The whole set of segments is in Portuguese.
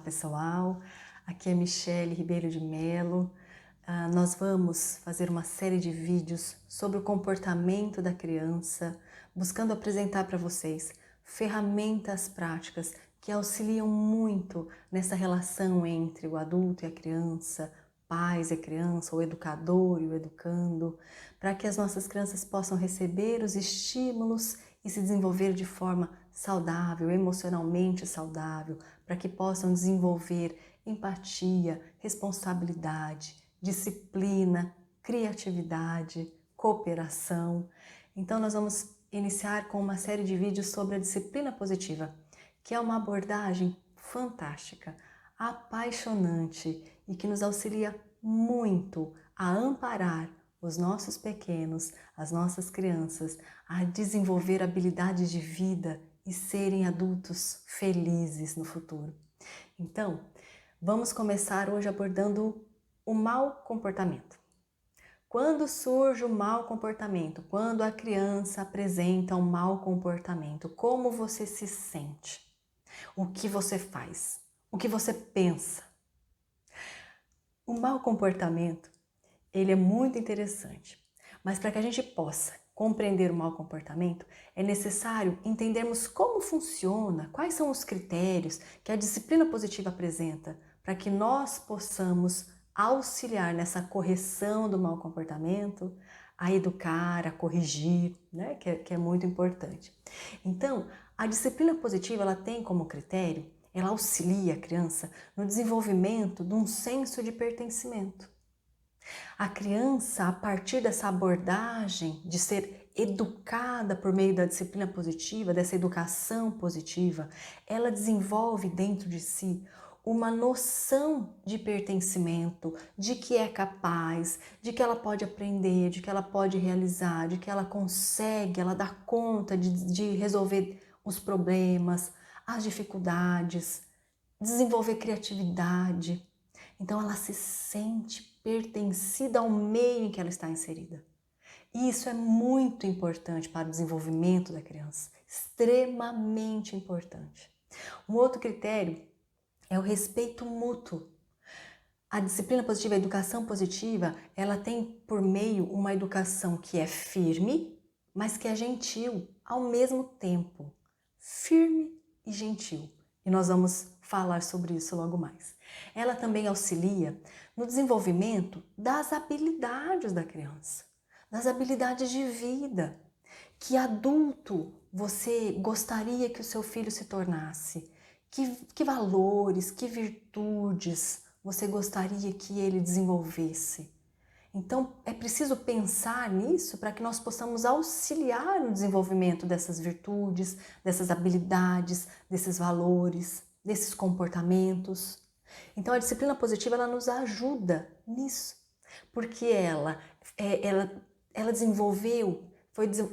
pessoal, aqui é Michele Ribeiro de Melo. Nós vamos fazer uma série de vídeos sobre o comportamento da criança, buscando apresentar para vocês ferramentas práticas que auxiliam muito nessa relação entre o adulto e a criança, pais e a criança, o educador e o educando, para que as nossas crianças possam receber os estímulos e se desenvolver de forma saudável, emocionalmente saudável, para que possam desenvolver empatia, responsabilidade, disciplina, criatividade, cooperação. Então nós vamos iniciar com uma série de vídeos sobre a disciplina positiva, que é uma abordagem fantástica, apaixonante e que nos auxilia muito a amparar os nossos pequenos, as nossas crianças, a desenvolver habilidades de vida e serem adultos felizes no futuro. Então, vamos começar hoje abordando o mau comportamento. Quando surge o mau comportamento, quando a criança apresenta um mau comportamento, como você se sente? O que você faz? O que você pensa? O mau comportamento, ele é muito interessante, mas para que a gente possa compreender o mau comportamento, é necessário entendermos como funciona, quais são os critérios que a disciplina positiva apresenta, para que nós possamos auxiliar nessa correção do mau comportamento, a educar, a corrigir, né? que é muito importante. Então, a disciplina positiva ela tem como critério, ela auxilia a criança no desenvolvimento de um senso de pertencimento. A criança, a partir dessa abordagem de ser educada por meio da disciplina positiva, dessa educação positiva, ela desenvolve dentro de si uma noção de pertencimento, de que é capaz, de que ela pode aprender, de que ela pode realizar, de que ela consegue, ela dá conta de resolver os problemas, as dificuldades, desenvolver criatividade. Então ela se sente pertencida ao meio em que ela está inserida. E isso é muito importante para o desenvolvimento da criança, extremamente importante. Um outro critério é o respeito mútuo. A disciplina positiva, a educação positiva, ela tem por meio uma educação que é firme, mas que é gentil ao mesmo tempo. Firme e gentil. E nós vamos falar sobre isso logo mais. Ela também auxilia no desenvolvimento das habilidades da criança, das habilidades de vida. Que adulto você gostaria que o seu filho se tornasse? Que valores, que virtudes você gostaria que ele desenvolvesse? Então, é preciso pensar nisso para que nós possamos auxiliar no desenvolvimento dessas virtudes, dessas habilidades, desses valores, desses comportamentos. Então, a disciplina positiva ela nos ajuda nisso, porque ela desenvolveu,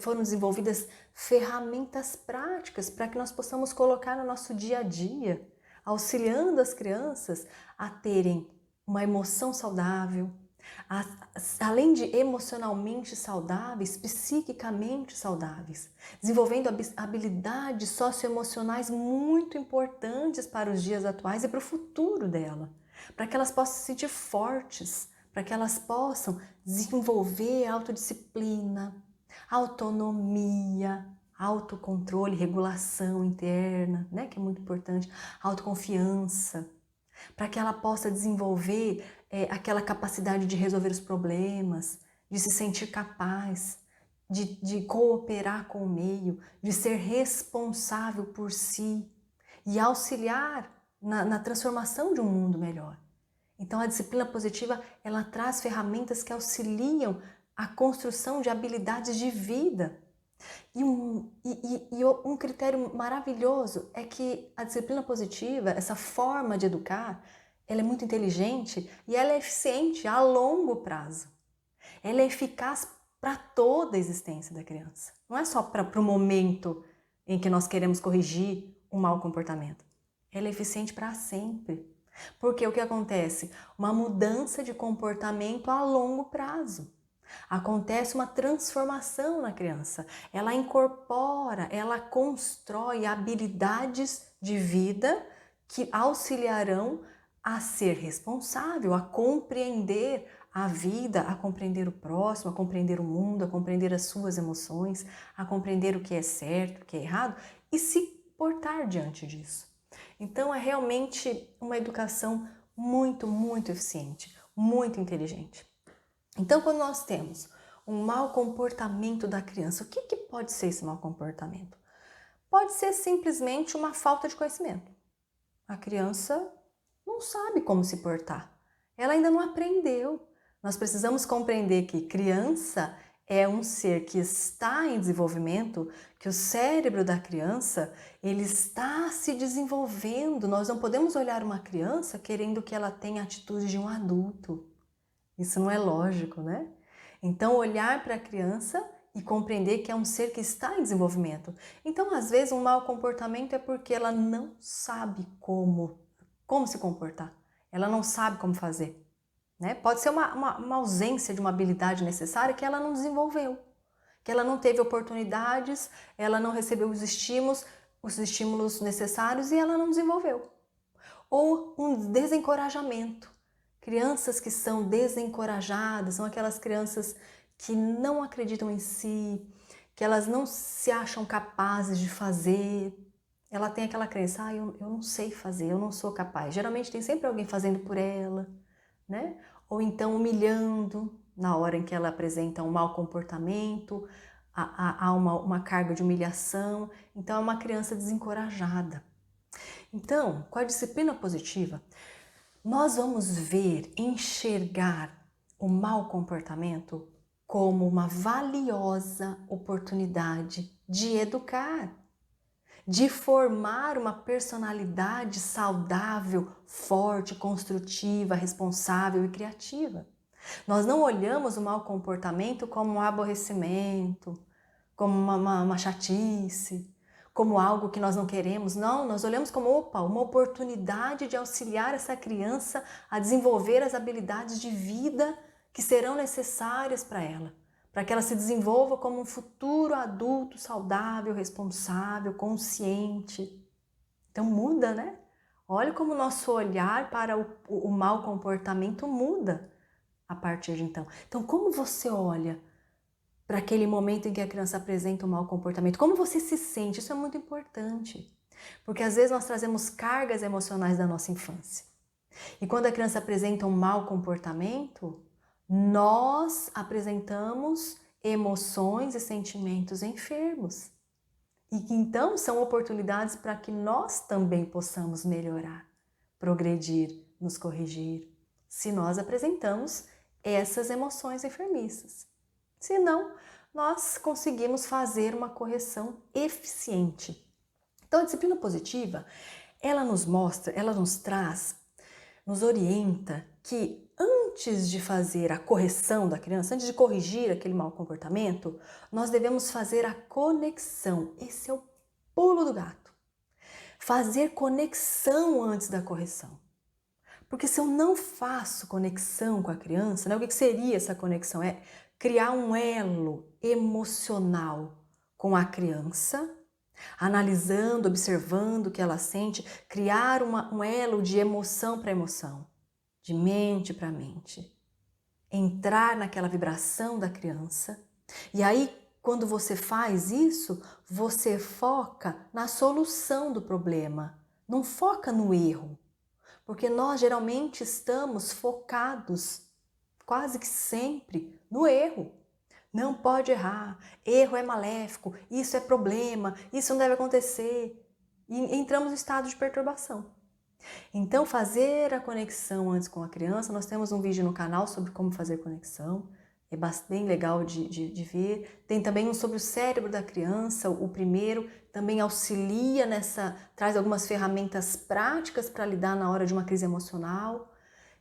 foram desenvolvidas ferramentas práticas para que nós possamos colocar no nosso dia a dia, auxiliando as crianças a terem uma emoção saudável, além de emocionalmente saudáveis, psiquicamente saudáveis, desenvolvendo habilidades socioemocionais muito importantes para os dias atuais e para o futuro dela, para que elas possam se sentir fortes, para que elas possam desenvolver autodisciplina, autonomia, autocontrole, regulação interna, né, que é muito importante, autoconfiança, para que ela possa desenvolver aquela capacidade de resolver os problemas, de se sentir capaz, de cooperar com o meio, de ser responsável por si e auxiliar na transformação de um mundo melhor. Então a disciplina positiva ela traz ferramentas que auxiliam a construção de habilidades de vida. E um critério maravilhoso é que a disciplina positiva, essa forma de educar, ela é muito inteligente e ela é eficiente a longo prazo. Ela é eficaz para toda a existência da criança. Não é só para o momento em que nós queremos corrigir um mau comportamento. Ela é eficiente para sempre. Porque o que acontece? Uma mudança de comportamento a longo prazo. Acontece uma transformação na criança. Ela incorpora, ela constrói habilidades de vida que auxiliarão a ser responsável, a compreender a vida, a compreender o próximo, a compreender o mundo, a compreender as suas emoções, a compreender o que é certo, o que é errado e se portar diante disso. Então é realmente uma educação muito, muito eficiente, muito inteligente. Então, quando nós temos um mau comportamento da criança, o que pode ser esse mau comportamento? Pode ser simplesmente uma falta de conhecimento. A criança não sabe como se portar. Ela ainda não aprendeu. Nós precisamos compreender que criança é um ser que está em desenvolvimento, que o cérebro da criança, ele está se desenvolvendo. Nós não podemos olhar uma criança querendo que ela tenha atitudes de um adulto. Isso não é lógico, né? Então, olhar para a criança e compreender que é um ser que está em desenvolvimento. Então, às vezes, um mau comportamento é porque ela não sabe como se comportar. Ela não sabe como fazer. Né? Pode ser uma ausência de uma habilidade necessária que ela não desenvolveu, que ela não teve oportunidades, ela não recebeu os estímulos necessários e ela não desenvolveu. Ou um desencorajamento. Crianças que são desencorajadas são aquelas crianças que não acreditam em si, que elas não se acham capazes de fazer. Ela tem aquela crença, eu não sei fazer, eu não sou capaz. Geralmente tem sempre alguém fazendo por ela, né? Ou então humilhando na hora em que ela apresenta um mau comportamento, há uma carga de humilhação. Então é uma criança desencorajada. Então, com a disciplina positiva, nós vamos ver, enxergar o mau comportamento como uma valiosa oportunidade de educar, de formar uma personalidade saudável, forte, construtiva, responsável e criativa. Nós não olhamos o mau comportamento como um aborrecimento, como uma chatice, como algo que nós não queremos. Não, nós olhamos como, uma oportunidade de auxiliar essa criança a desenvolver as habilidades de vida que serão necessárias para ela, para que ela se desenvolva como um futuro adulto saudável, responsável, consciente. Então muda, né? Olha como o nosso olhar para o mau comportamento muda a partir de então. Então, como você olha para aquele momento em que a criança apresenta um mau comportamento? Como você se sente? Isso é muito importante, porque às vezes nós trazemos cargas emocionais da nossa infância. E quando a criança apresenta um mau comportamento, nós apresentamos emoções e sentimentos enfermos. E que então são oportunidades para que nós também possamos melhorar, progredir, nos corrigir, se nós apresentamos essas emoções enfermiças. Se não, nós conseguimos fazer uma correção eficiente. Então, a disciplina positiva, ela nos mostra, ela nos traz, nos orienta que antes de fazer a correção da criança, antes de corrigir aquele mau comportamento, nós devemos fazer a conexão. Esse é o pulo do gato. Fazer conexão antes da correção. Porque se eu não faço conexão com a criança, né, o que seria essa conexão? É criar um elo emocional com a criança, analisando, observando o que ela sente, criar um elo de emoção para emoção, de mente para mente. Entrar naquela vibração da criança. E aí, quando você faz isso, você foca na solução do problema, não foca no erro. Porque nós geralmente estamos focados, quase que sempre, no erro. Não pode errar, erro é maléfico, isso é problema, isso não deve acontecer. E entramos em estado de perturbação. Então, fazer a conexão antes com a criança, nós temos um vídeo no canal sobre como fazer conexão, é bem legal de ver. Tem também um sobre o cérebro da criança, o primeiro também auxilia traz algumas ferramentas práticas para lidar na hora de uma crise emocional.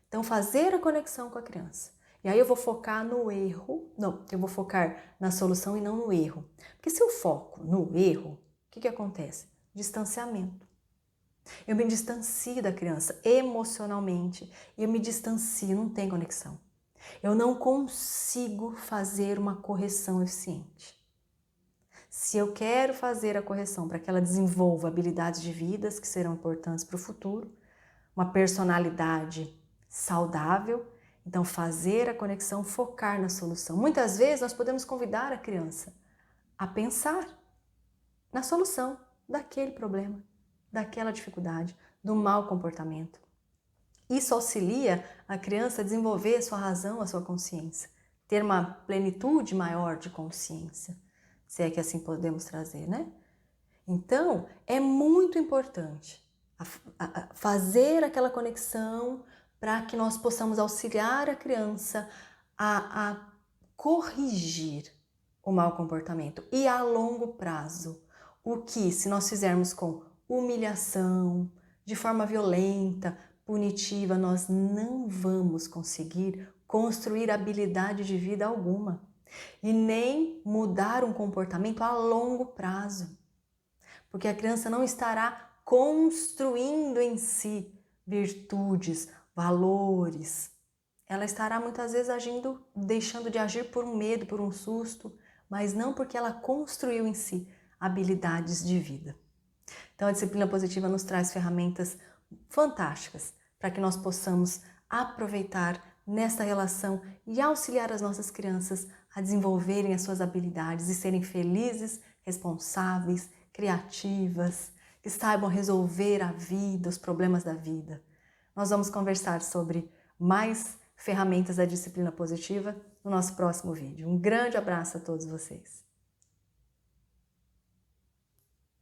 Então, fazer a conexão com a criança. E aí eu vou focar no erro, não, eu vou focar na solução e não no erro. Porque se eu foco no erro, o que acontece? Distanciamento. Eu me distancio da criança emocionalmente, eu me distancio, não tem conexão. Eu não consigo fazer uma correção eficiente. Se eu quero fazer a correção para que ela desenvolva habilidades de vidas que serão importantes para o futuro, uma personalidade saudável, então fazer a conexão, focar na solução. Muitas vezes nós podemos convidar a criança a pensar na solução daquele problema, daquela dificuldade, do mau comportamento. Isso auxilia a criança a desenvolver a sua razão, a sua consciência, ter uma plenitude maior de consciência, se é que assim podemos trazer, né? Então, é muito importante fazer aquela conexão para que nós possamos auxiliar a criança a corrigir o mau comportamento e a longo prazo. O que, se nós fizermos com humilhação, de forma violenta, punitiva, nós não vamos conseguir construir habilidade de vida alguma e nem mudar um comportamento a longo prazo, porque a criança não estará construindo em si virtudes, valores. Ela estará muitas vezes agindo, deixando de agir por um medo, por um susto, mas não porque ela construiu em si habilidades de vida. Então a disciplina positiva nos traz ferramentas fantásticas para que nós possamos aproveitar nesta relação e auxiliar as nossas crianças a desenvolverem as suas habilidades e serem felizes, responsáveis, criativas, que saibam resolver a vida, os problemas da vida. Nós vamos conversar sobre mais ferramentas da disciplina positiva no nosso próximo vídeo. Um grande abraço a todos vocês.